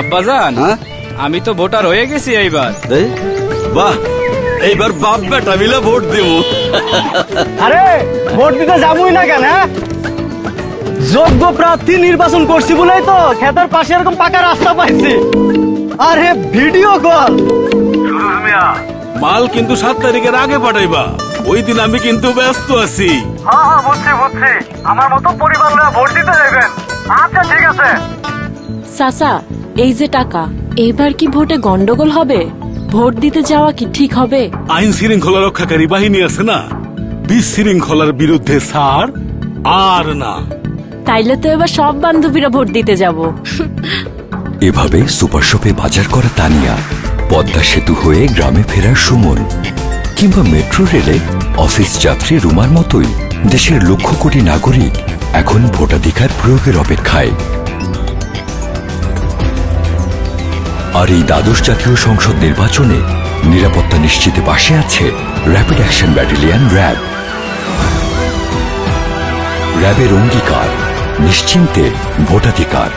আব্বাজান, আমি তো ভোটার হয়ে গেছি এইবার। বাহ, এইবার বাপ বেটা মিলে ভোট দেব। আরে ভোট দিতে যাবই না কেন? যোগ্য প্রার্থী নির্বাচন করছি বলেই তো খেতের পাশে এরকম পাকা রাস্তা পাইছি। আরে ভিডিও কল। মাল কিন্তু 7 তারিখের আগে পাঠাইবা, ওই দিন আমি কিন্তু ব্যস্ত আছি। হ্যাঁ বুঝছি। আমার মতো পরিবাররা ভোট দিতে যাবেন। আচ্ছা ঠিক আছে। চাচা, এই যে টাকা, এইবার কি ভোটে গন্ডগোল হবে? ভোট দিতে যাওয়া কি ঠিক হবে? আইন শৃঙ্খলা রক্ষাকারী বাহিনী আছে না, বিশৃঙ্খলার বিরুদ্ধে ছাড় আর না। তাইলে তো এবার সব বান্ধবীরা ভোট দিতে যাব। এভাবে সুপার শপে বাজার করা তানিয়া, পদ্মা সেতু হয়ে গ্রামে ফেরার সুমন, কিংবা মেট্রো রেলে অফিস যাত্রী রুমার মতোই দেশের লক্ষ কোটি নাগরিক এখন ভোটাধিকার প্রয়োগের অপেক্ষায়। আর এই দ্বাদশ জাতীয় সংসদ নির্বাচনে নিরাপত্তা নিশ্চিতে পাশে আছে র্যাপিড অ্যাকশন ব্যাটালিয়ন র্যাব। র্যাবের অঙ্গীকার, নিশ্চিন্তে ভোটাধিকার।